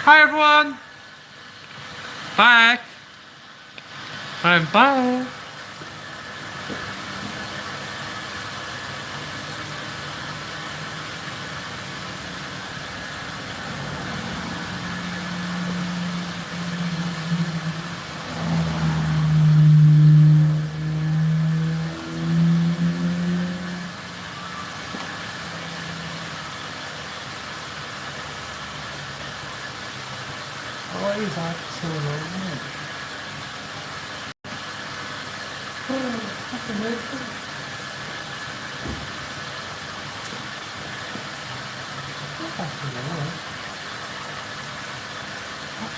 Hi everyone! Back! I'm back! Why is that so low? That's amazing. That's low. That's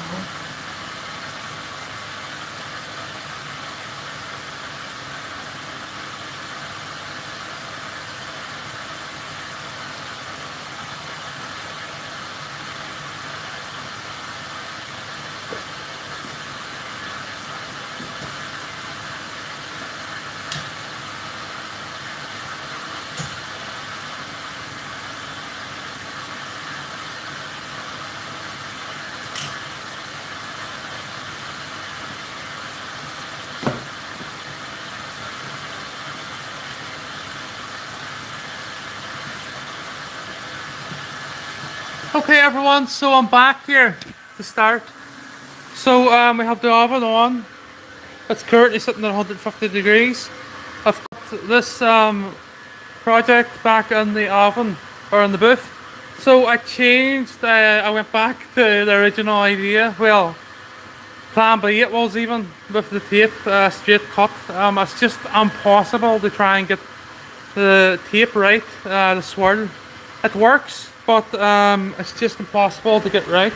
low. Okay everyone, so I'm back here to start. So we have the oven on. It's currently sitting at 150 degrees. I've put this project back in the oven, or in the booth. So I changed, I went back to the original idea. Well, plan B it was, even with the tape straight cut. It's just impossible to try and get the tape right, the swirl. It works, but it's just impossible to get right.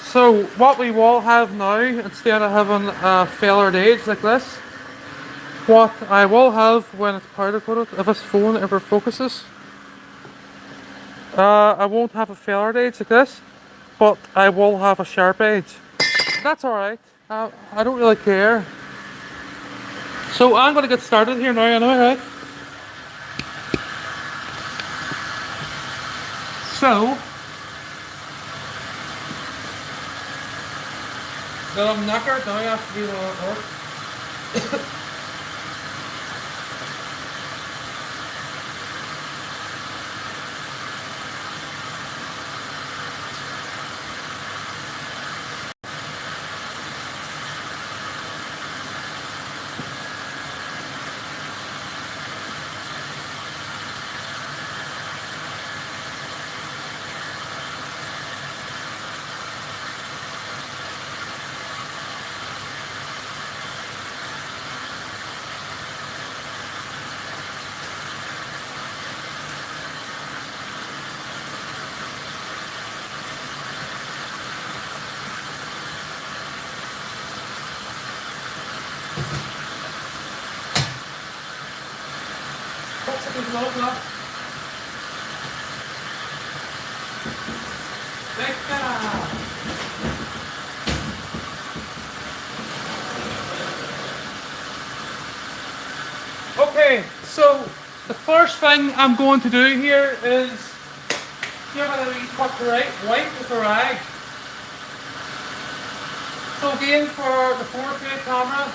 So what we will have now, instead of having a failored edge like this, what I will have when it's powder coated, if this phone ever focuses, I won't have a failored edge like this, but I will have a sharp edge. That's alright, I don't really care. So I'm going to get started here now anyway, right? So, that I'm knackered now after doing all that work. What's a big load now? Okay, so the first thing I'm going to do here is give it a wee cut right white with a rag. So again, for the 4K camera,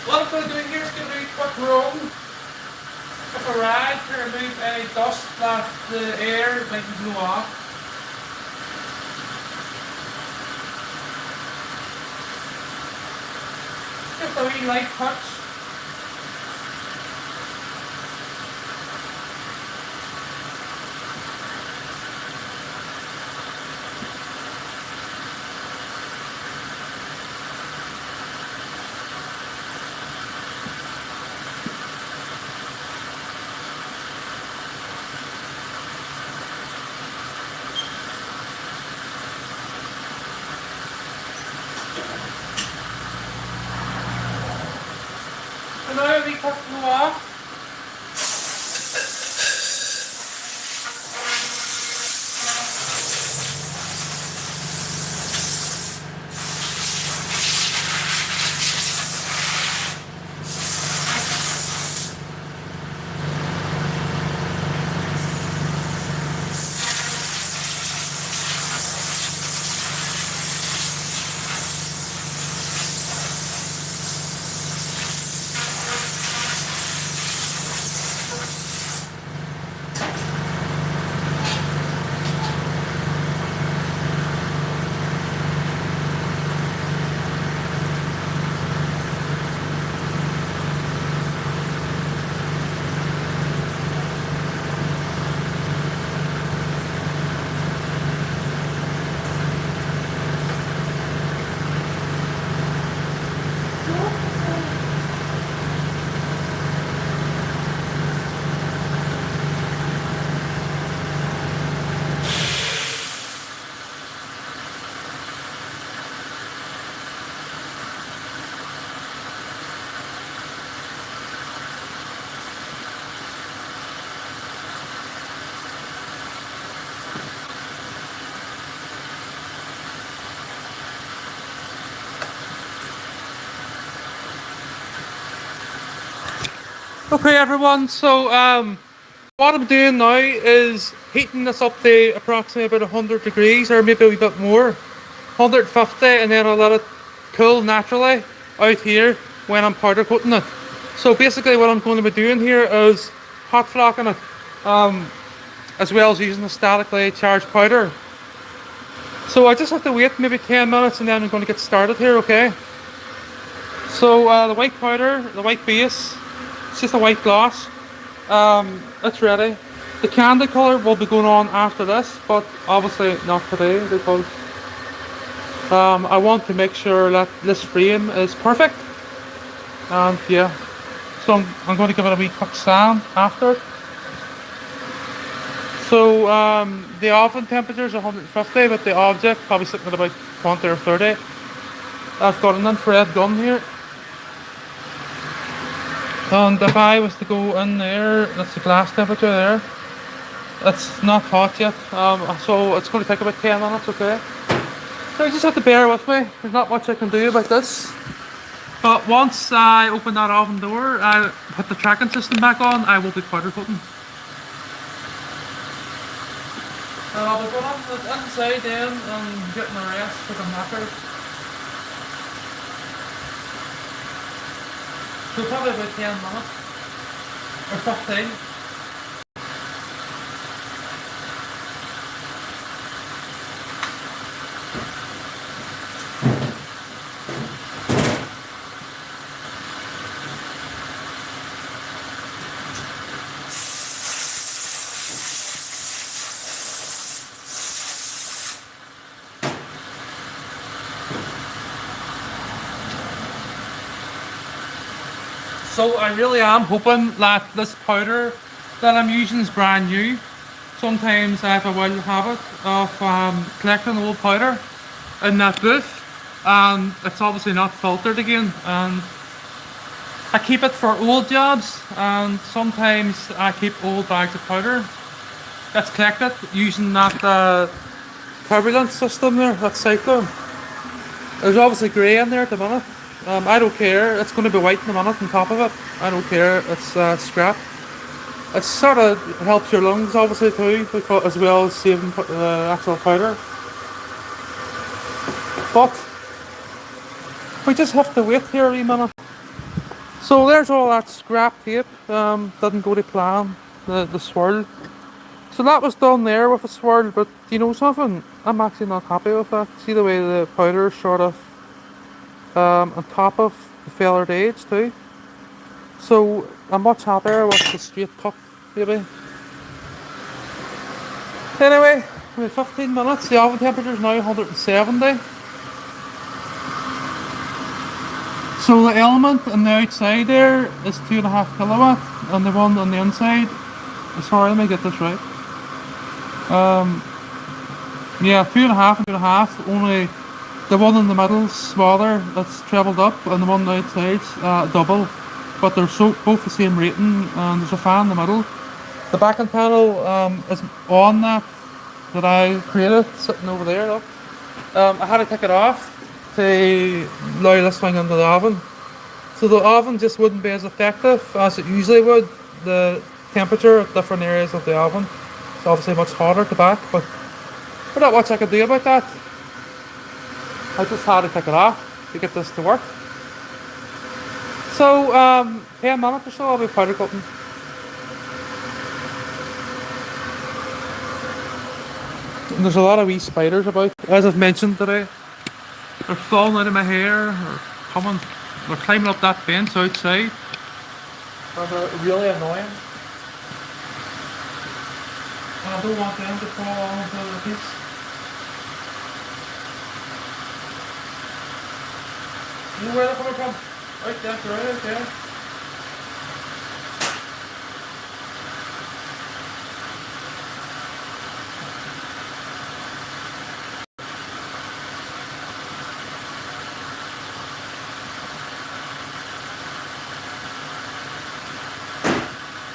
what I'm going to do here is give it a wee quick roll with a rag to remove any dust that the air might blow off. Just a wee light touch. And now we cut glue off. Okay everyone, so what I'm doing now is heating this up to approximately about 100 degrees or maybe a wee bit more, 150, and then I'll let it cool naturally out here when I'm powder coating it. So basically what I'm going to be doing here is hot flocking it, as well as using a statically charged powder. So I just have to wait maybe 10 minutes and then I'm going to get started here, okay? So the white powder, the white base, it's just a white gloss. It's ready. The candy colour will be going on after this, but obviously not today because I want to make sure that this frame is perfect. And yeah, so I'm going to give it a wee quick sand after it. So the oven temperature is 150, but the object probably sitting at about 20 or 30. I've got an infrared gun here. And if I was to go in there, that's the glass temperature there. It's not hot yet, so it's going to take about 10 minutes, okay? So you just have to bear with me. There's not much I can do about this. But once I open that oven door, I put the tracking system back on, I will be powder coating. I'll be going on the inside then and getting a rest because I'm knackered. So probably about 10 minutes, or 15. So I really am hoping that this powder that I'm using is brand new. Sometimes I have a wild habit of collecting old powder in that booth, and it's obviously not filtered again, and I keep it for old jobs, and sometimes I keep old bags of powder that's collected using that turbulence system there, that cyclone. There's obviously grey in there at the minute. I don't care, it's going to be white in a minute on top of it. I don't care, it's scrap. It sort of helps your lungs obviously too, because, as well as saving actual powder. But we just have to wait here a wee minute. So there's all that scrap tape, didn't go to plan, the swirl. So that was done there with a swirl, but you know something? I'm actually not happy with that. See the way the powder is sort of on top of the feathered edge too. So I'm much happier with the straight cut, maybe. Anyway, we have 15 minutes. The oven temperature is now 170. So the element on the outside there is 2.5 kilowatt, and the one on the inside, sorry, let me get this right. Yeah, 2.5 and 2.5. Only the one in the middle is smaller, that's trebled up, and the one on the outside's double. But they're both the same rating, and there's a fan in the middle. The backing panel is on that I created, sitting over there. Look. I had to take it off to allow this thing into the oven. So the oven just wouldn't be as effective as it usually would. The temperature at different areas of the oven is obviously much hotter at the back, but there's not much I could do about that. I just had to take it off to get this to work. So 10 minutes or so I'll be powder cutting. And there's a lot of wee spiders about, as I've mentioned today. They're falling out of my hair, or coming, they're climbing up that bench outside. And they're really annoying. And I don't want them to fall onto the piece. You know where they're coming from? Right there, right out there.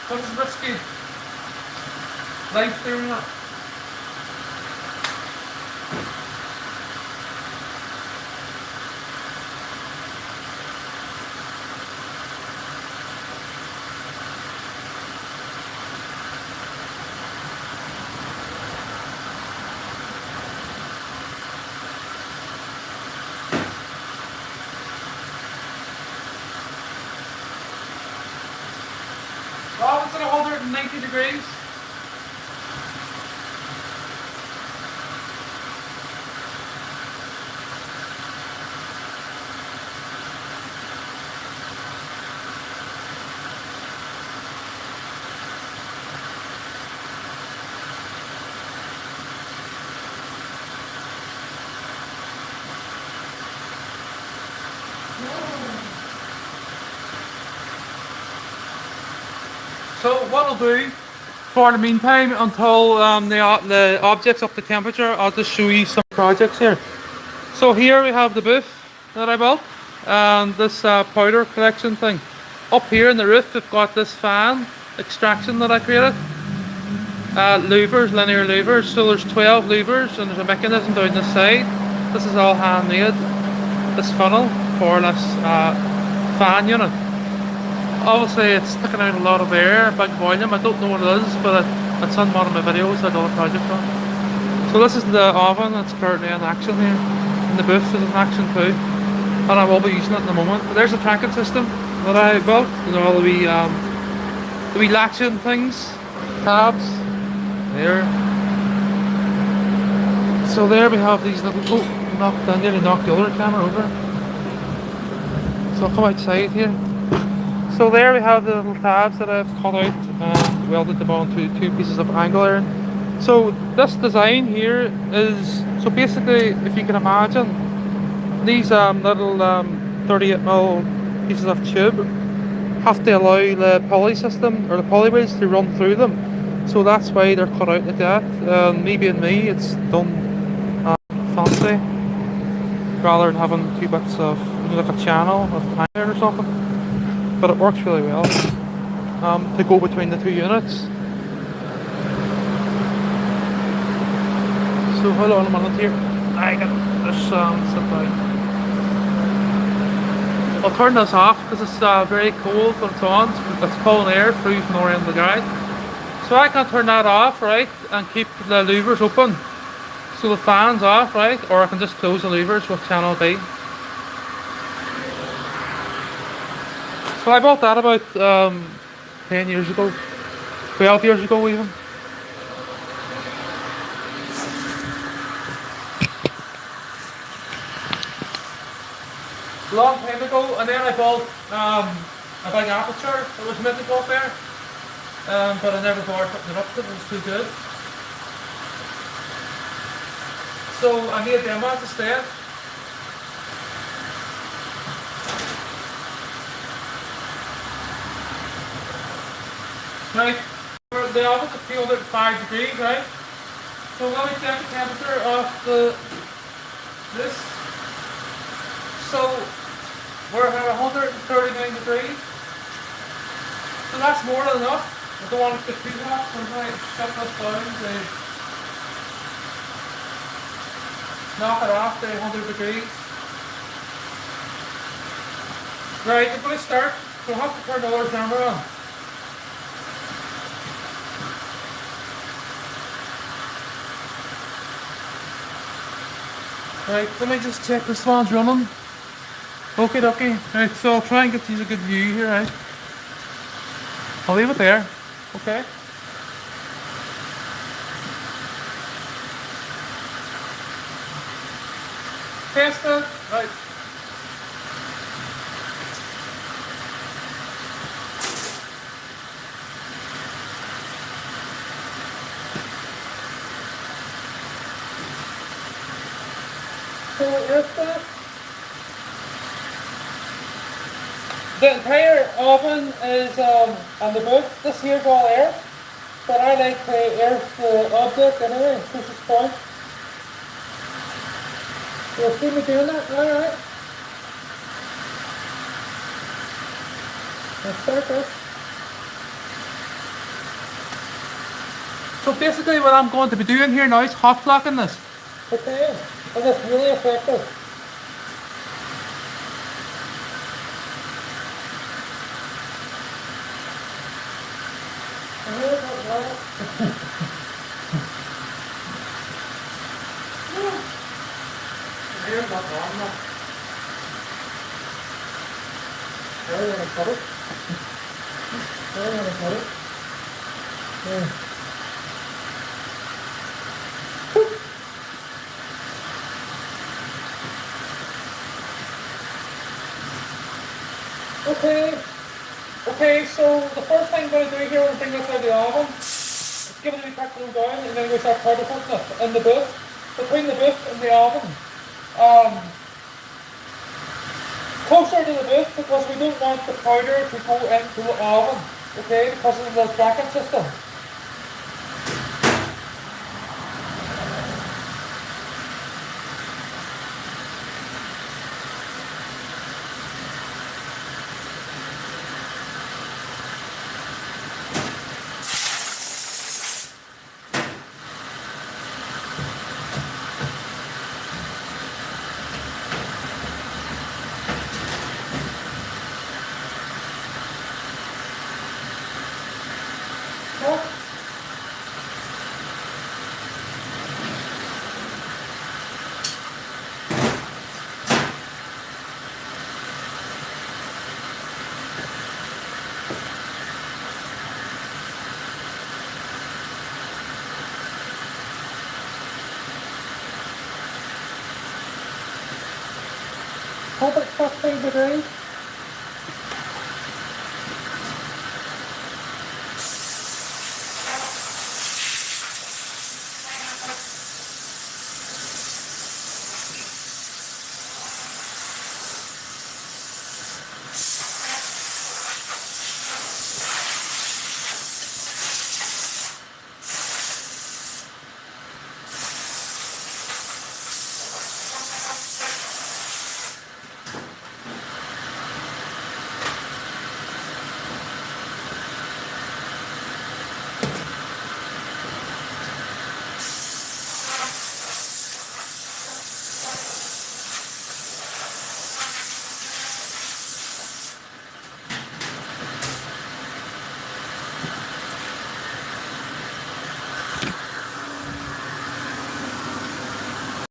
What's risky? Life doing that. Oh, it's at 190 degrees. So what I'll do for the meantime, until the object's up to temperature, I'll just show you some projects here. So here we have the booth that I built, and this powder collection thing. Up here in the roof we've got this fan extraction that I created. Louvers, linear louvers, so there's 12 louvers and there's a mechanism down this side. This is all handmade, this funnel for this fan unit. Obviously it's sticking out a lot of air, big volume, I don't know what it is, but it's on one of my videos I done a project on. So this is the oven that's currently in action here, and the booth is in action too, and I will be using it in a moment. But there's a tracking system that I built, and all the wee latching things, tabs, there. So there we have these little, I nearly knocked the other camera over. So I'll come outside here. So there we have the little tabs that I've cut out and welded them onto two pieces of angle iron. So this design here is, so basically if you can imagine, these little 38mm pieces of tube have to allow the pulley system or the pulley wheels to run through them. So that's why they're cut out like that. Me being me, it's done fancy, rather than having two bits of, you know, like a channel of iron or something. but it works really well to go between the two units. So hold on a minute here. I got this sit down. I'll turn this off because it's very cold when it's on. It's pulling air through from the other end of the guide. So I can turn that off, right, and keep the louvers open. So the fan's off, right, or I can just close the louvers with channel B. So I bought that about 10 years ago, 12 years ago even. Long time ago, and then I bought a big aperture that was meant to go up there, but I never bothered putting it up because it was too good. So I made them ones instead. Right, the oven's at 205 degrees, right? So let me check the temperature of this. So we're at 139 degrees. So that's more than enough. I don't want it to get too hot, so I'm going to shut this down to knock it off to 100 degrees. Right, I'm going to start. So I'll have to turn the other camera on. Right, let me just check this one's running. Okay, okay. Right, so I'll try and get you a good view here, right? I'll leave it there. Okay. Test it. Right. So if the entire oven is on the book, this here's all air, but I like to air the object anyway, this is fun. You'll see me doing that, alright. Let's start this. So basically what I'm going to be doing here now is hot flocking this. Okay, and it's really effective. Here's not wrong enough. There you want to cut it. There you want to cut it. Yeah. Okay, so the first thing I'm going to do here when I bring this out of the oven is give it a wee quick cool down, and then we start powder coating it in the booth, between the booth and the oven. Closer to the booth because we don't want the powder to go into the oven, okay, because of the tracking system. Hope it's 15 degrees.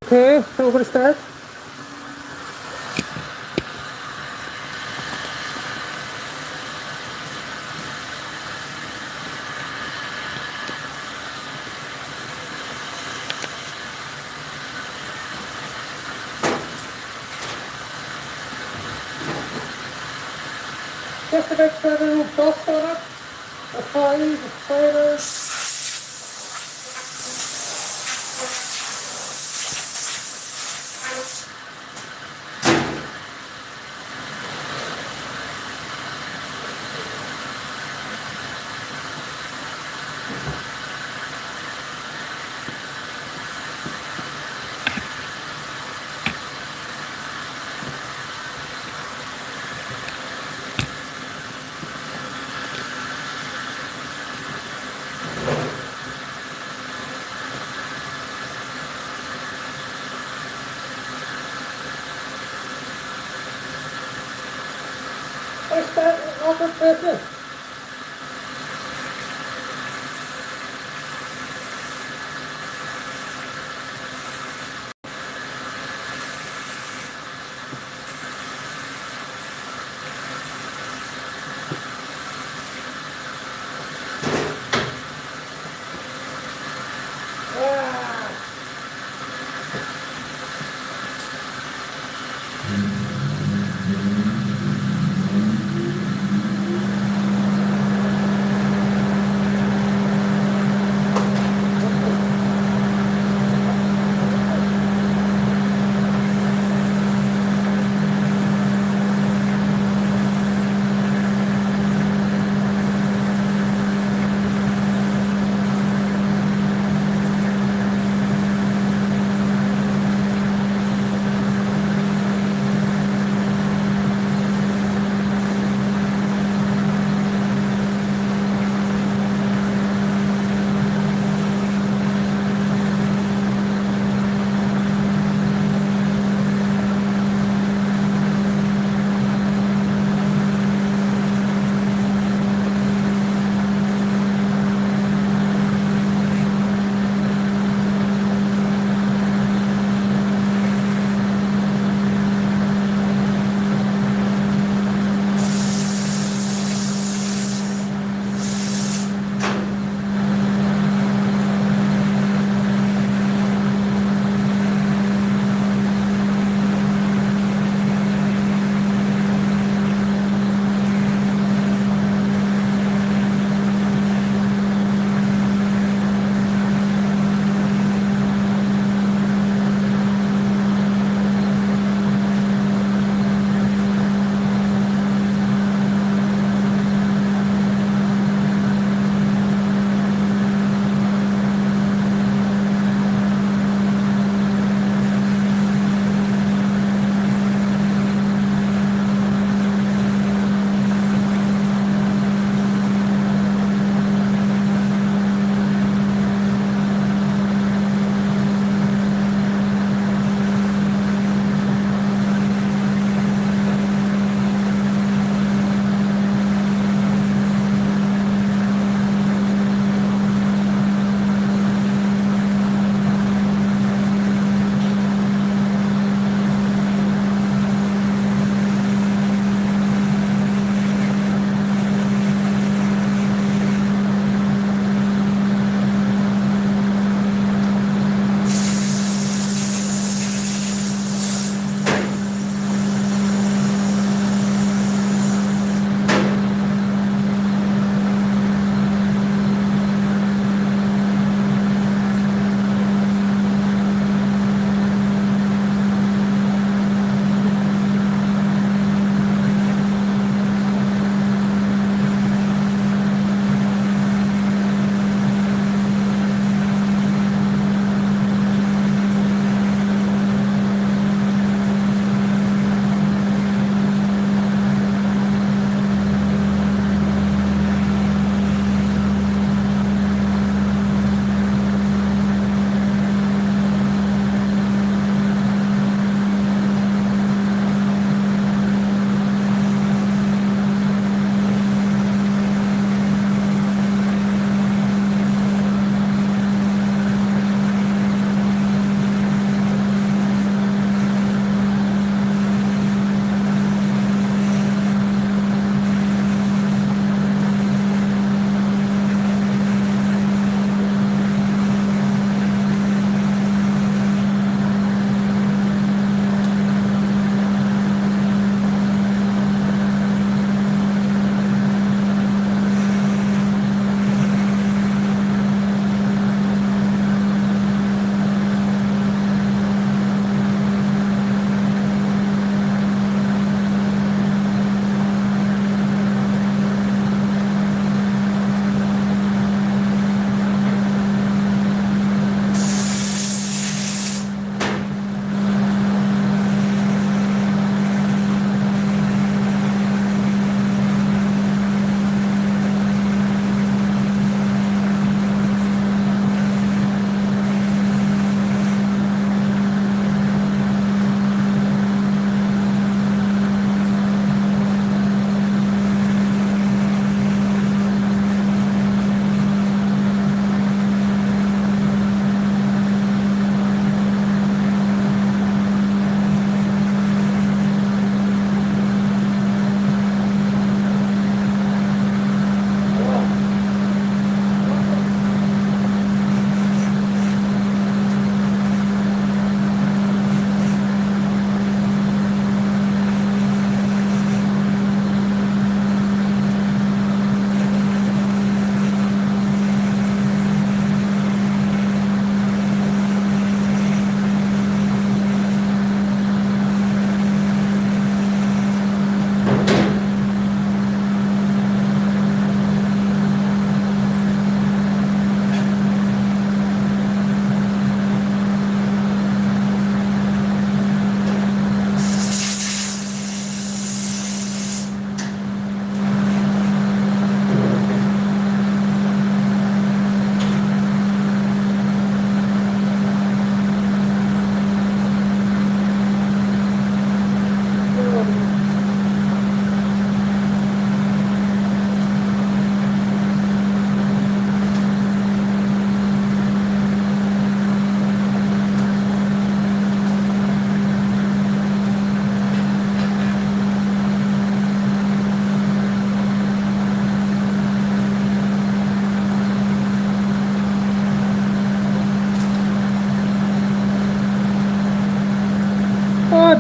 Okay, so we're going to start. Just to make sure there's no dust on it, the flies, the spiders. I start off with this.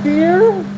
here.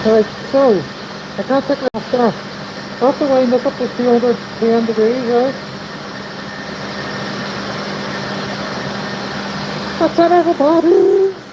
Right, so I can't take my stuff. I have to wind this up to 210 degrees, right? That's it, everybody!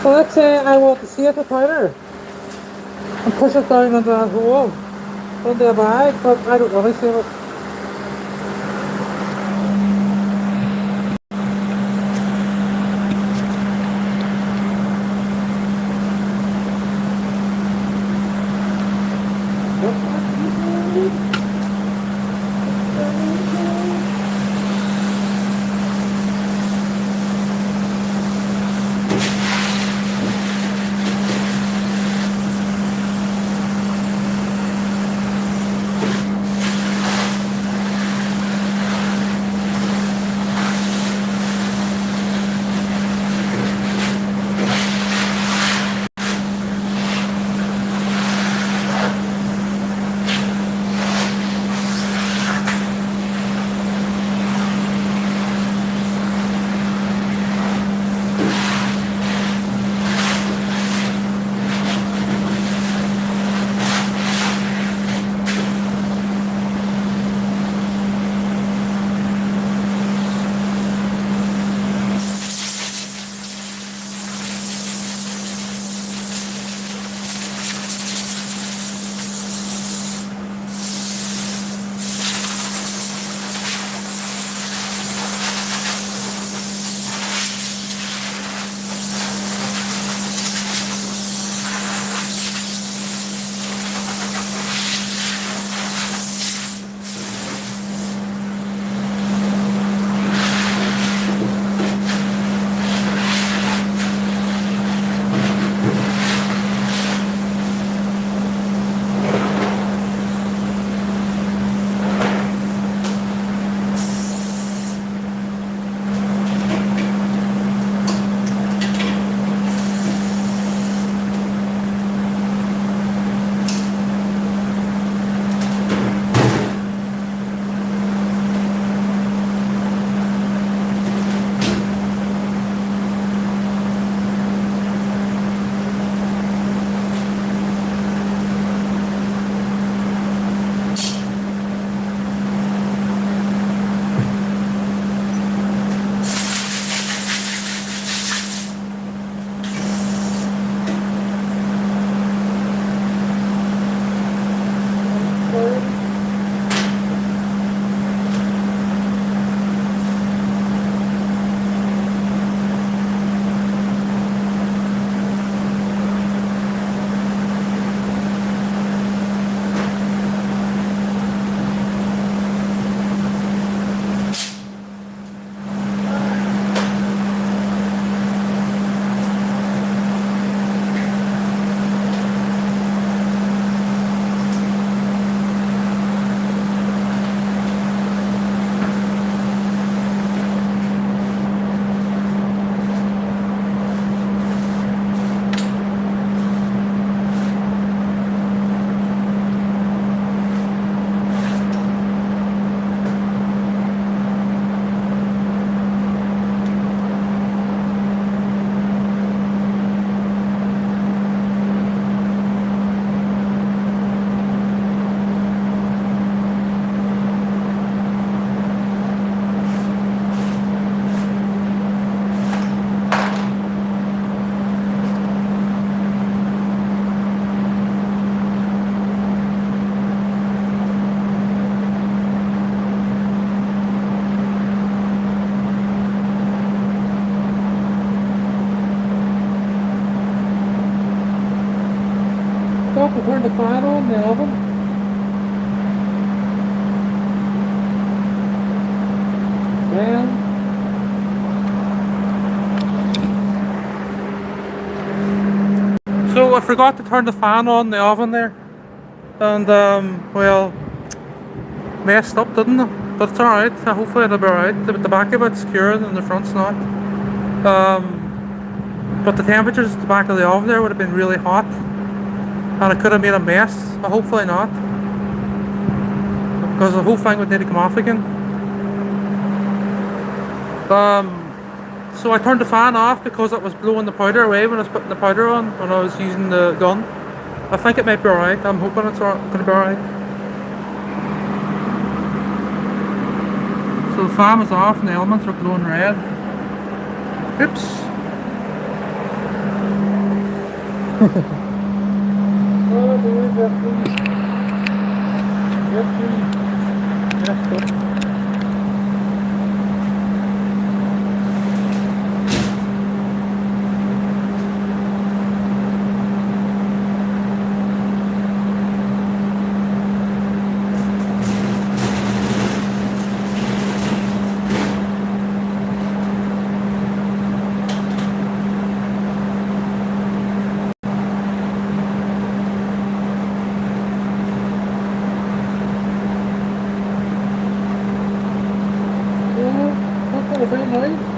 So let's say I want to save the powder and push it down into that hole, into a bag, but I don't really save it. Stop and turn the fan on in the oven. Then so I forgot to turn the fan on in the oven there, and well, messed up, didn't it? But it's alright. Hopefully it'll be alright. The back of it's cured and the front's not. But the temperatures at the back of the oven there would have been really hot, and it could have made a mess. But hopefully not, because the whole thing would need to come off again. So I turned the fan off because it was blowing the powder away when I was putting the powder on, when I was using the gun. I think it might be alright. I'm hoping it's going to be alright. So the fan was off and the elements are glowing red. Oops. Oh, dude, yes, please. Yes, please. Yes, please. What's all about now?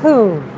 Oh.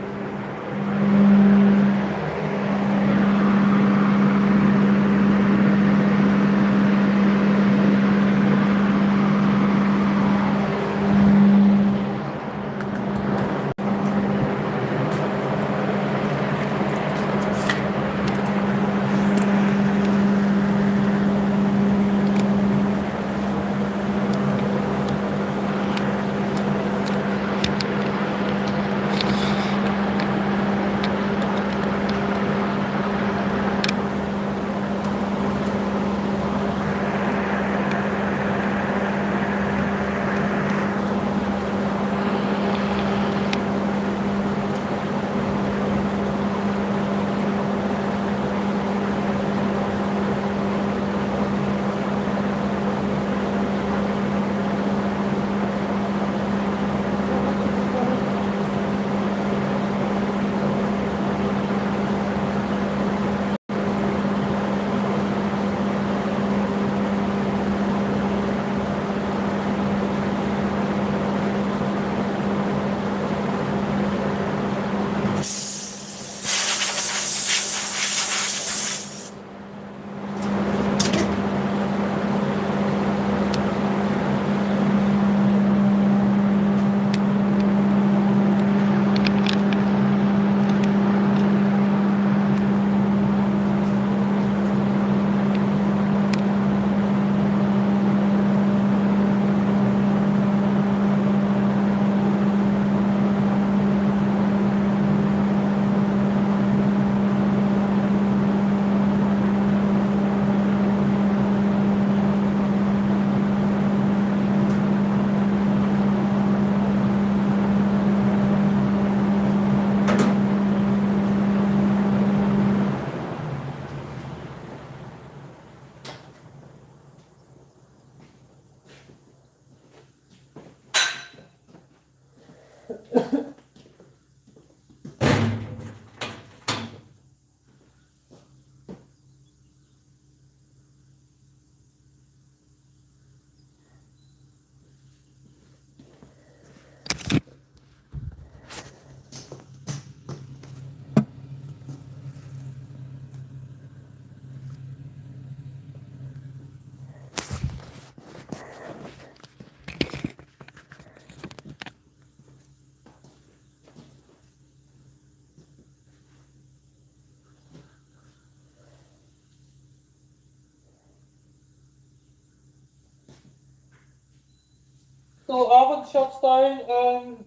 So the oven shuts down in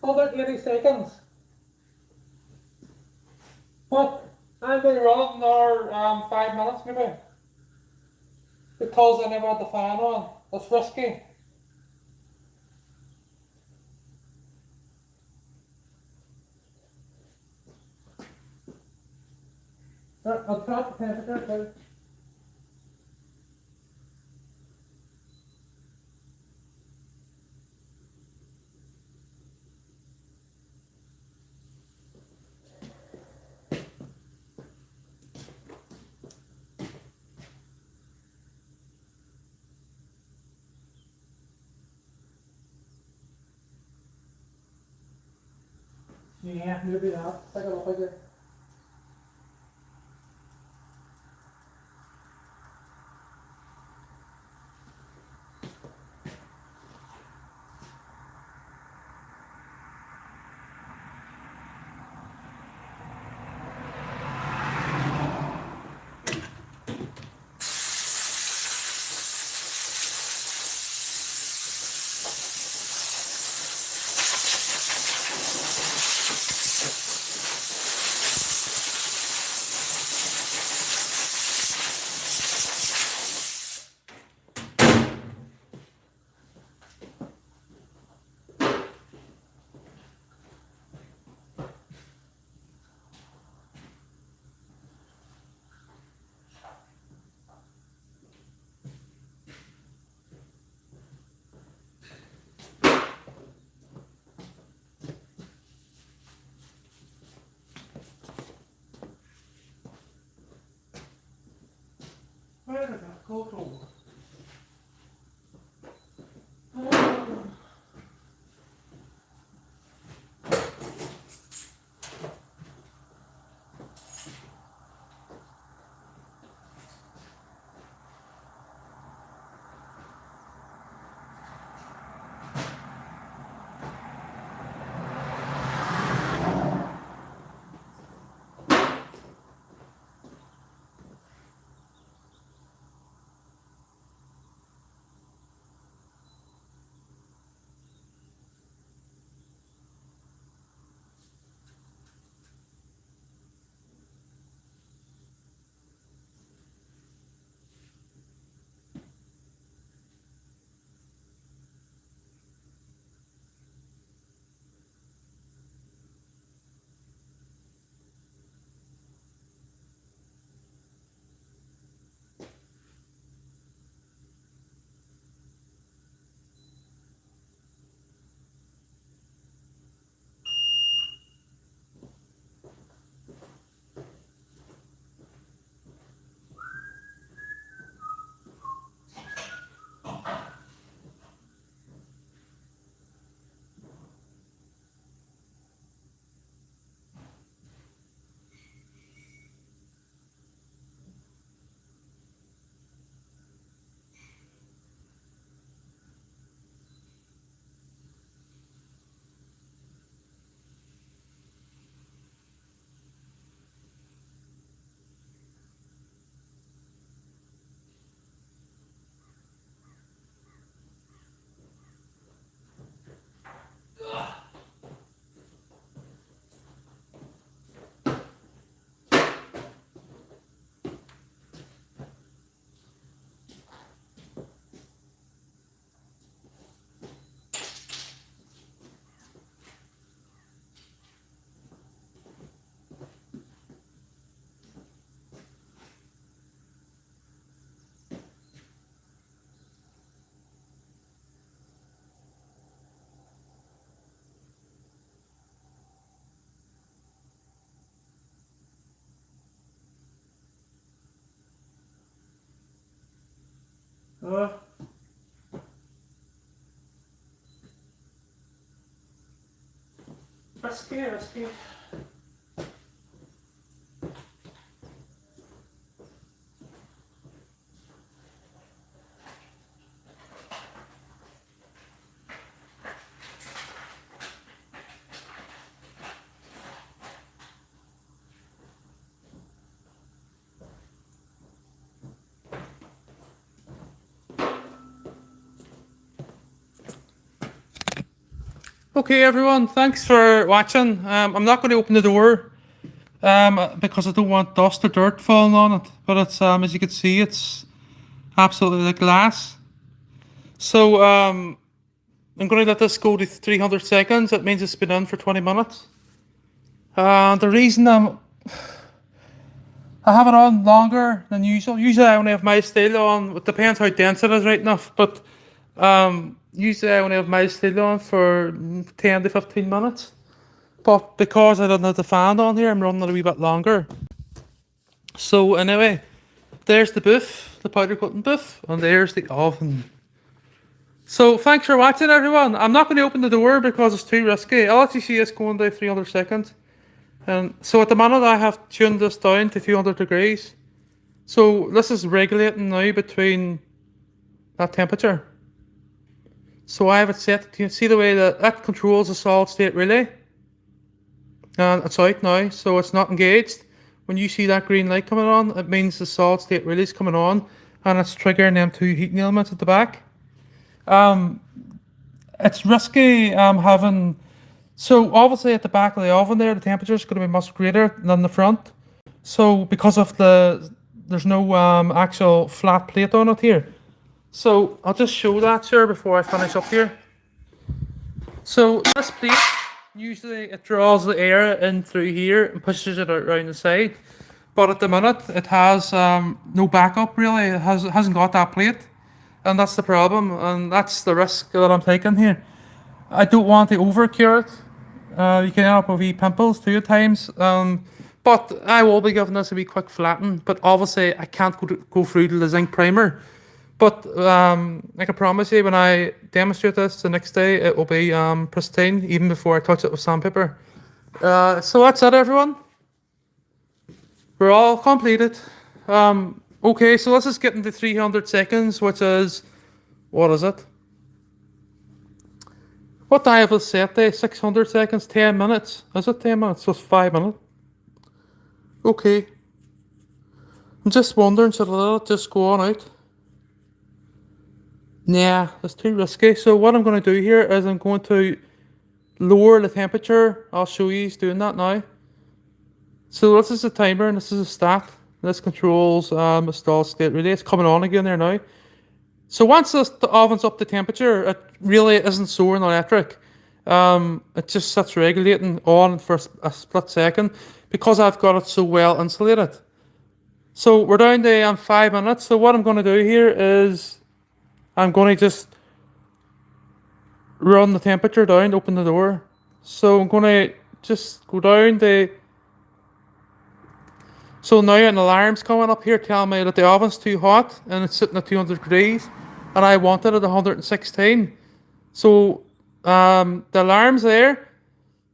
about 80 seconds. But I'm going to run it another 5 minutes maybe. Because I never had the fan on. It's risky. I'll try the temperature too. Yeah, maybe that. Take a look at it. Where did that go to? Risky. Okay everyone, thanks for watching. I'm not going to open the door because I don't want dust or dirt falling on it. But it's as you can see, it's absolutely like glass. So I'm going to let this go to 300 seconds. That means it's been on for 20 minutes. The reason I have it on longer than usual. Usually I only have my steel on. It depends how dense it is right enough. But usually I only have my steel on for 10 to 15 minutes. But because I don't have the fan on here, I'm running it a wee bit longer. So anyway, there's the booth, the powder coating booth, and there's the oven. So thanks for watching everyone. I'm not going to open the door because it's too risky. I'll let you see this going down 300 seconds. And so at the minute I have tuned this down to 200 degrees. So this is regulating now between that temperature. So I have it set, you can see the way that controls the solid state relay. And it's out now, so it's not engaged. When you see that green light coming on, it means the solid state relay is coming on and it's triggering them two heating elements at the back. It's risky having, so obviously at the back of the oven there, the temperature is going to be much greater than the front. So because of there's no actual flat plate on it here. So I'll just show that here before I finish up here. So this plate, usually it draws the air in through here and pushes it out around the side. But at the minute it has no backup really, it hasn't got that plate. And that's the problem, and that's the risk that I'm taking here. I don't want to overcure it. You can end up with wee pimples too at times. But I will be giving this a wee quick flatten. But obviously I can't go through to the zinc primer. But I can promise you when I demonstrate this the next day, it will be pristine even before I touch it with sandpaper. So that's it everyone. We're all completed. Okay, so let's just get into 300 seconds, which is, what is it? What I have is set there, 600 seconds, 10 minutes. Is it 10 minutes? So it's 5 minutes. Okay. I'm just wondering, should I let it just go on out? Nah, it's too risky. So what I'm going to do here is I'm going to lower the temperature. I'll show you doing that now. So this is the timer and this is a stat. This controls the solid state relay. It's coming on again there now. So once the oven's up to temperature, it really isn't soaring electric. It just sits regulating on for a split second because I've got it so well insulated. So we're down to 5 minutes. So what I'm going to do here is I'm going to just run the temperature down, open the door. So I'm going to just go down to... So now an alarm's coming up here telling me that the oven's too hot and it's sitting at 200 degrees and I want it at 116. So the alarm's there.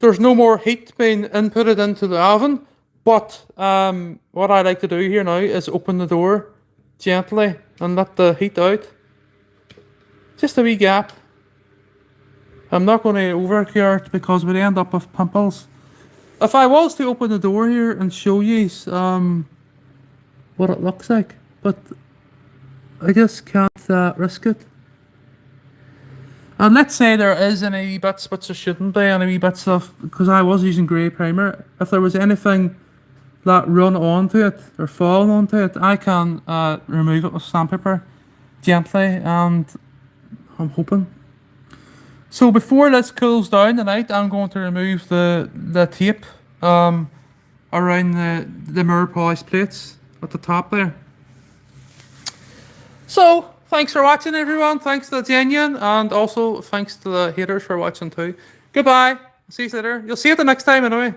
There's no more heat being inputted into the oven, but what I like to do here now is open the door gently and let the heat out. Just a wee gap. I'm not going to overcure it because we'd end up with pimples. If I was to open the door here and show you what it looks like, but I just can't risk it. And let's say there is any wee bits which there shouldn't be, any wee bits of, because I was using grey primer, if there was anything that run onto it or fall onto it, I can remove it with sandpaper gently, and I'm hoping. So before this cools down tonight, I'm going to remove the tape around the mirror polish plates at the top there. So, thanks for watching everyone, thanks to the genuine, and also thanks to the haters for watching too. Goodbye, see you later. You'll see it the next time anyway.